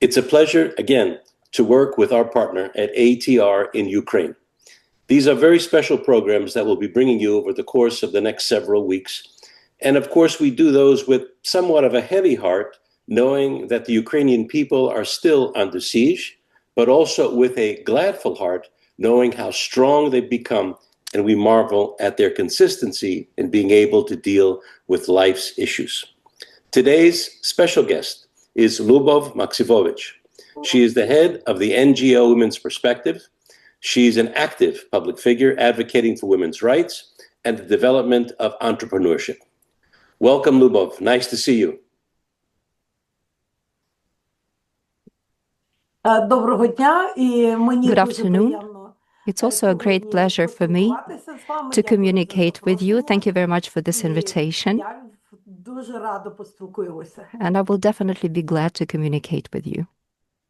It's a pleasure, again, to work with our partner at ATR in Ukraine. These are very special programs that we'll be bringing you over the course of the next several weeks. And of course, we do those with somewhat of a heavy heart, knowing that the Ukrainian people are still under siege, but also with a gladful heart, knowing how strong they've become, and we marvel at their consistency in being able to deal with life's issues. Today's special guest is Lyubov Maksimovich. She is the head of the NGO Women's Perspective. She's an active public figure advocating for women's rights and the development of entrepreneurship. Welcome, Lyubov. Nice to see you. Good afternoon. It's also a great pleasure for me to communicate with you. Thank you very much for this invitation. And I will definitely be glad to communicate with you.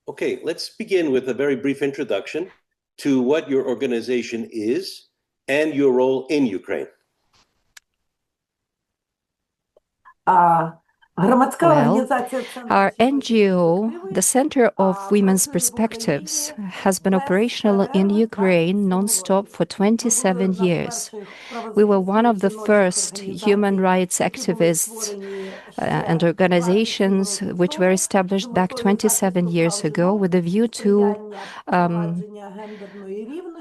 Okay, let's begin with a very brief introduction to what your organization is and your role in Ukraine. Well, our NGO, the Center of Women's Perspectives, has been operational in Ukraine non-stop for 27 years. We were one of the first human rights activists and organizations which were established back 27 years ago with a view to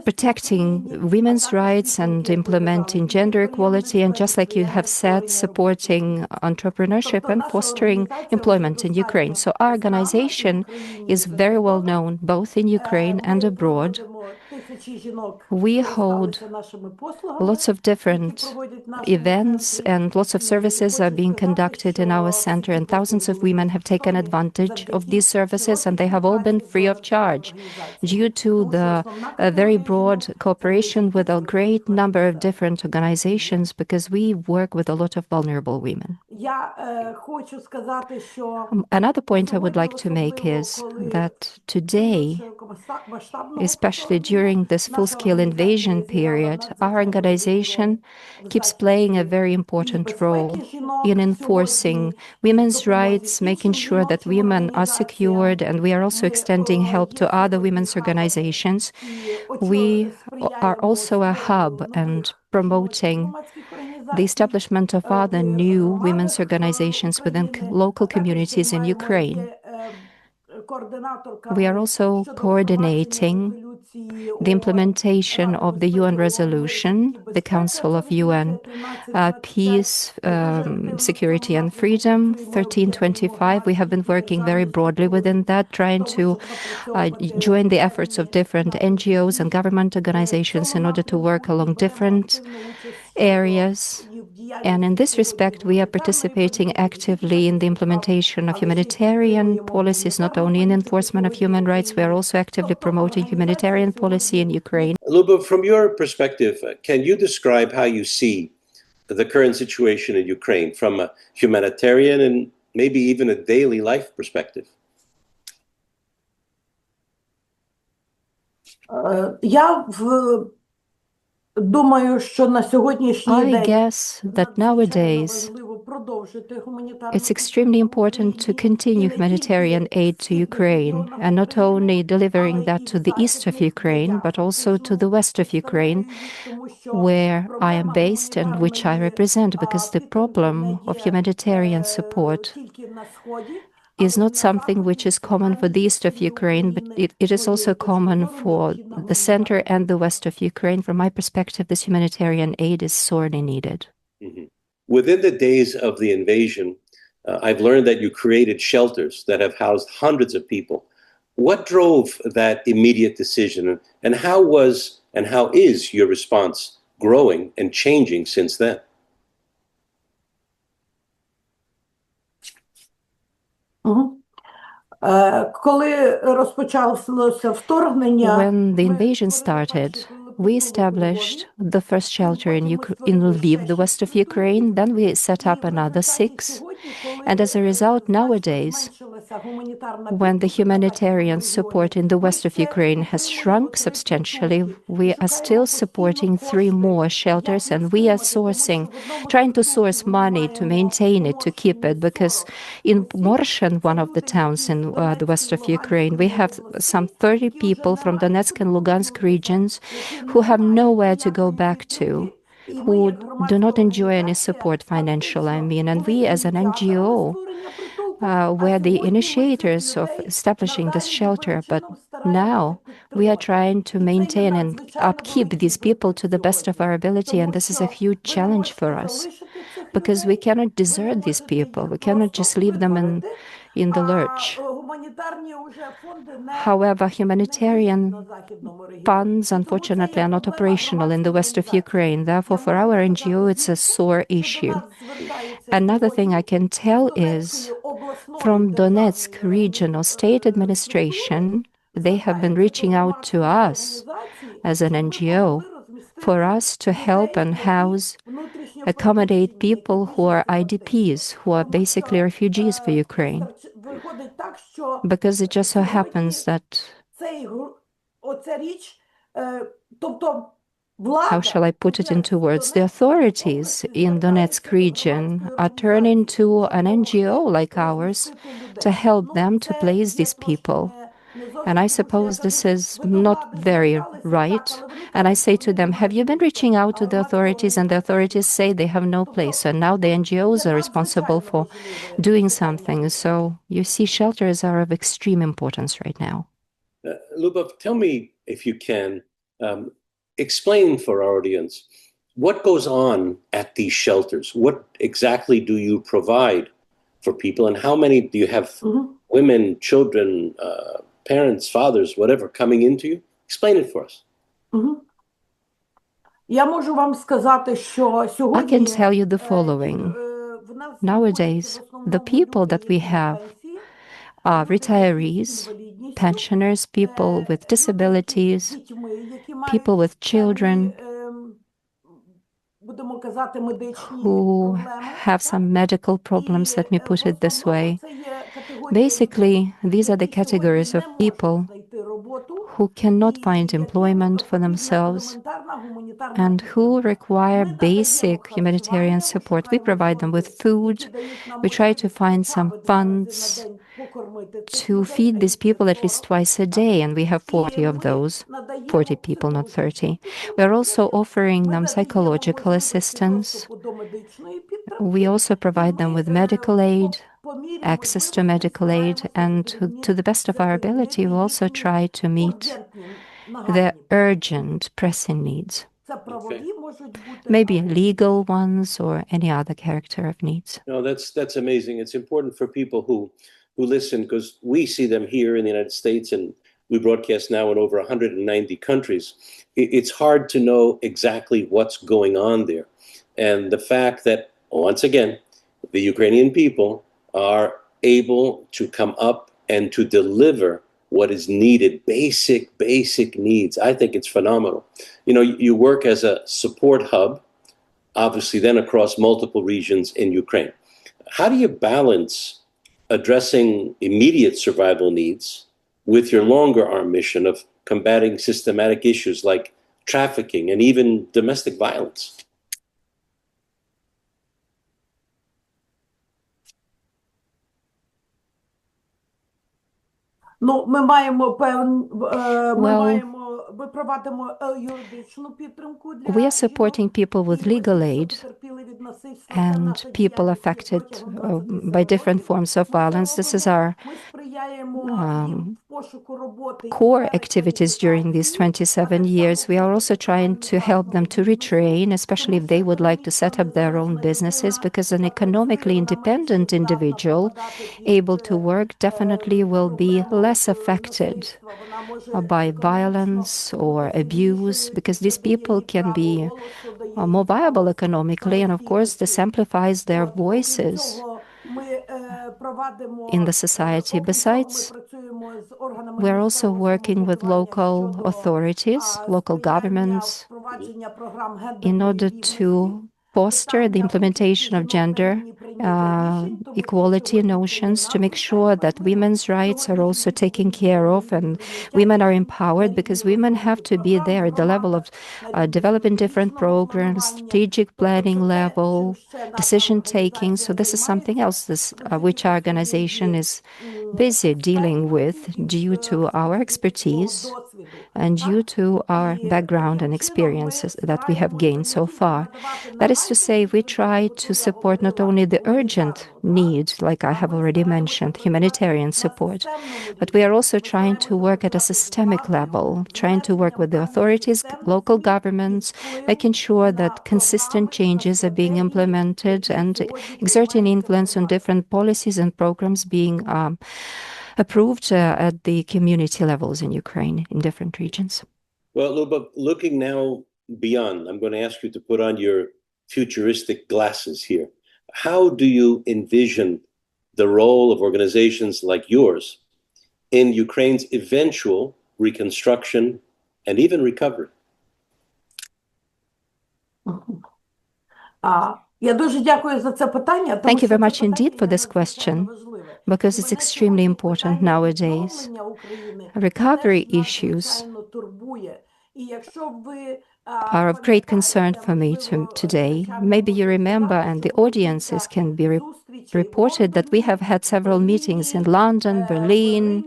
protecting women's rights and implementing gender equality, and just like you have said, supporting entrepreneurship and fostering employment in Ukraine. So our organization is very well known both in Ukraine and abroad. We hold lots of different events and lots of services are being conducted in our center, and thousands of women have taken advantage of these services, and they have all been free of charge due to the very broad cooperation with a great number of different organizations, because we work with a lot of vulnerable women. Another point I would like to make is that today, especially during this full-scale invasion period, our organization keeps playing a very important role in enforcing women's rights, making sure that women are secured, and we are also extending help to other women's organizations. We are also a hub and promoting the establishment of other new women's organizations within local communities in Ukraine. We are also coordinating the implementation of the UN resolution, the Council of UN Peace, Security and Freedom 1325. We have been working very broadly within that, trying to join the efforts of different NGOs and government organizations in order to work along different areas. And in this respect, we are participating actively in the implementation of humanitarian policies, not only in enforcement of human rights, we are also actively promoting humanitarian policy in Ukraine. Lyubov, from your perspective, can you describe how you see the current situation in Ukraine from a humanitarian and maybe even a daily life perspective? I guess that nowadays it's extremely important to continue humanitarian aid to Ukraine, and not only delivering that to the east of Ukraine, but also to the west of Ukraine, where I am based and which I represent, because the problem of humanitarian support is not something which is common for the east of Ukraine, but it is also common for the center and the west of Ukraine. From my perspective, this humanitarian aid is sorely needed. Mm-hmm. Within the days of the invasion, I've learned that you created shelters that have housed hundreds of people. What drove that immediate decision, and how was and how is your response growing and changing since then? When the invasion started, we established the first shelter in Lviv, the west of Ukraine. Then we set up another 6. And as a result, nowadays, when the humanitarian support in the west of Ukraine has shrunk substantially, we are still supporting 3 more shelters, and we are trying to source money to maintain it, to keep it, because in Morshin, one of the towns in the west of Ukraine, we have some 30 people from Donetsk and Lugansk regions who have nowhere to go back to, who do not enjoy any support financial, and we as an NGO were the initiators of establishing this shelter, but now we are trying to maintain and upkeep these people to the best of our ability, and this is a huge challenge for us, because we cannot desert these people. We cannot just leave them in the lurch. However, humanitarian funds, unfortunately, are not operational in the west of Ukraine. Therefore, for our NGO, it's a sore issue. Another thing I can tell is from Donetsk regional state administration, they have been reaching out to us as an NGO for us to help and accommodate people who are IDPs, who are basically refugees for Ukraine. Because it just so happens that, how shall I put it into words? The authorities in Donetsk region are turning to an NGO like ours to help them to place these people. And I suppose this is not very right. And I say to them, have you been reaching out to the authorities? And the authorities say they have no place. And now the NGOs are responsible for doing something. So you see, shelters are of extreme importance right now. Lyubov, tell me, if you can, explain for our audience what goes on at these shelters. What exactly do you provide for people, and how many do you have women, children, parents, fathers, whatever, coming into you? Explain it for us. I can tell you the following. Nowadays, the people that we have are retirees, pensioners, people with disabilities, people with children who have some medical problems, let me put it this way. Basically, these are the categories of people who cannot find employment for themselves and who require basic humanitarian support. We provide them with food. We try to find some funds to feed these people at least twice a day, and we have 40 of those, 40 people, not 30. We are also offering them psychological assistance. We also provide them with medical aid, access to medical aid, and to the best of our ability, we also try to meet their urgent, pressing needs. Okay. Maybe legal ones or any other character of needs. No, that's amazing. It's important for people who listen, because we see them here in the United States, and we broadcast now in over 190 countries. It's hard to know exactly what's going on there. And the fact that, once again, the Ukrainian people are able to come up and to deliver what is needed, basic needs. I think it's phenomenal. You know, you work as a support hub, obviously then across multiple regions in Ukraine. How do you balance addressing immediate survival needs with your longer arm mission of combating systematic issues like trafficking and even domestic violence? We are supporting people with legal aid and people affected by different forms of violence. This is our core activities during these 27 years. We are also trying to help them to retrain, especially if they would like to set up their own businesses, because an economically independent individual able to work definitely will be less affected by violence or abuse, because these people can be more viable economically, and of course this amplifies their voices in the society. Besides, we're also working with local authorities, local governments, in order to foster the implementation of gender equality notions, to make sure that women's rights are also taken care of and women are empowered, because women have to be there at the level of developing different programs, strategic planning level, decision taking. So this is something else which our organization is busy dealing with due to our expertise and due to our background and experiences that we have gained so far. That is to say, we try to support not only the urgent needs, like I have already mentioned, humanitarian support, but we are also trying to work at a systemic level, trying to work with the authorities, local governments, making sure that consistent changes are being implemented and exerting influence on different policies and programs being approved at the community levels in Ukraine, in different regions. Well, Lyubov, looking now beyond, I'm going to ask you to put on your futuristic glasses here. How do you envision the role of organizations like yours in Ukraine's eventual reconstruction and even recovery? Thank you very much indeed for this question, because it's extremely important nowadays. Recovery issues are of great concern for me today. Maybe you remember, and the audiences can be reported, that we have had several meetings in London, Berlin,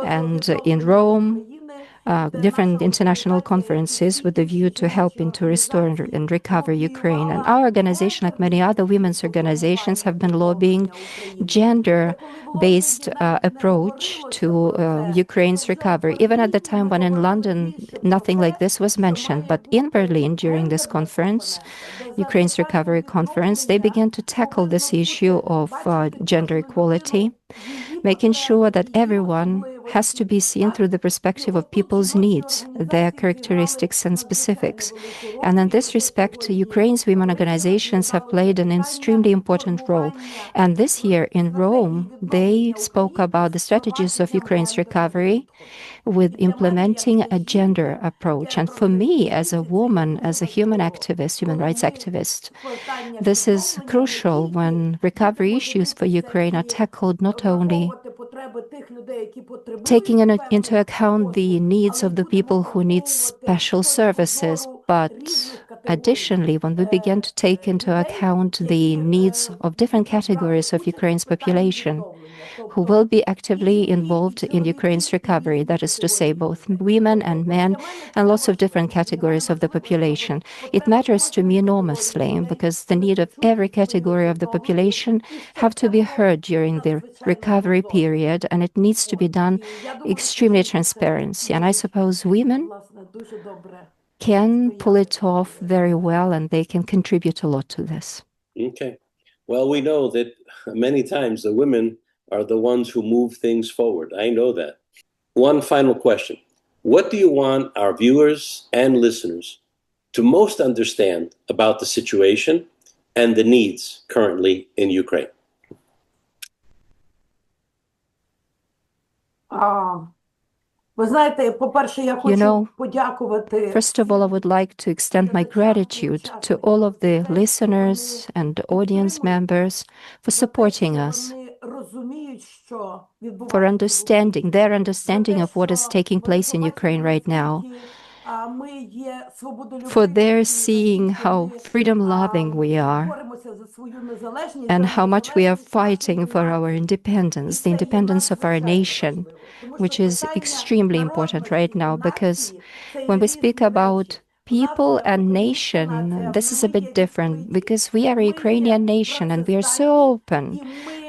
and in Rome, different international conferences with the view to helping to restore and recover Ukraine. And our organization, like many other women's organizations, have been lobbying gender-based approach to Ukraine's recovery. Even at the time when in London nothing like this was mentioned, but in Berlin during this conference, Ukraine's recovery conference, they began to tackle this issue of gender equality, making sure that everyone has to be seen through the perspective of people's needs, their characteristics and specifics. And in this respect, Ukraine's women organizations have played an extremely important role. And this year in Rome, they spoke about the strategies of Ukraine's recovery with implementing a gender approach. And for me, as a woman, as a human activist, human rights activist, this is crucial when recovery issues for Ukraine are tackled not only taking into account the needs of the people who need special services, but additionally, when we begin to take into account the needs of different categories of Ukraine's population who will be actively involved in Ukraine's recovery, that is to say, both women and men, and lots of different categories of the population. It matters to me enormously, because the need of every category of the population have to be heard during the recovery period, and it needs to be done extremely transparency. And I suppose women can pull it off very well, and they can contribute a lot to this. Okay. Well, we know that many times the women are the ones who move things forward. I know that. One final question. What do you want our viewers and listeners to most understand about the situation and the needs currently in Ukraine? You know, first of all, I would like to extend my gratitude to all of the listeners and audience members for supporting us, for their understanding of what is taking place in Ukraine right now, for their seeing how freedom-loving we are and how much we are fighting for our independence, the independence of our nation, which is extremely important right now, because when we speak about people and nation, this is a bit different, because we are a Ukrainian nation and we are so open,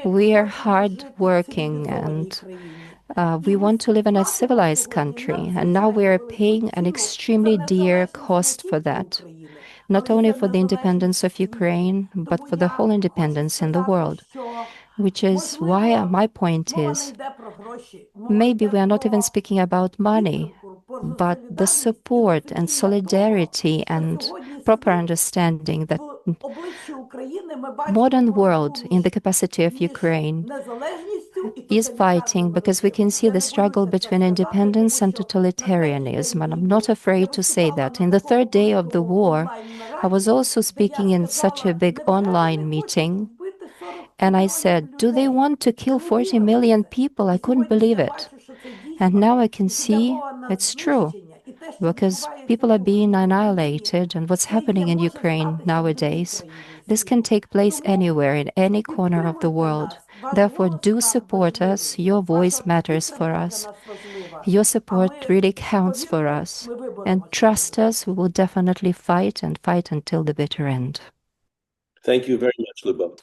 we are hardworking, and we want to live in a civilized country. And now we are paying an extremely dear cost for that, not only for the independence of Ukraine, but for the whole independence in the world. Which is why my point is, maybe we are not even speaking about money, but the support and solidarity and proper understanding that modern world in the capacity of Ukraine is fighting, because we can see the struggle between independence and totalitarianism. And I'm not afraid to say that. In the third day of the war, I was also speaking in such a big online meeting And I said, do they want to kill 40 million people? I couldn't believe it. And now I can see it's true, because people are being annihilated, and what's happening in Ukraine nowadays, this can take place anywhere, in any corner of the world. Therefore, do support us. Your voice matters for us. Your support really counts for us. And trust us, we will definitely fight and fight until the bitter end. Thank you very much, Lyubov.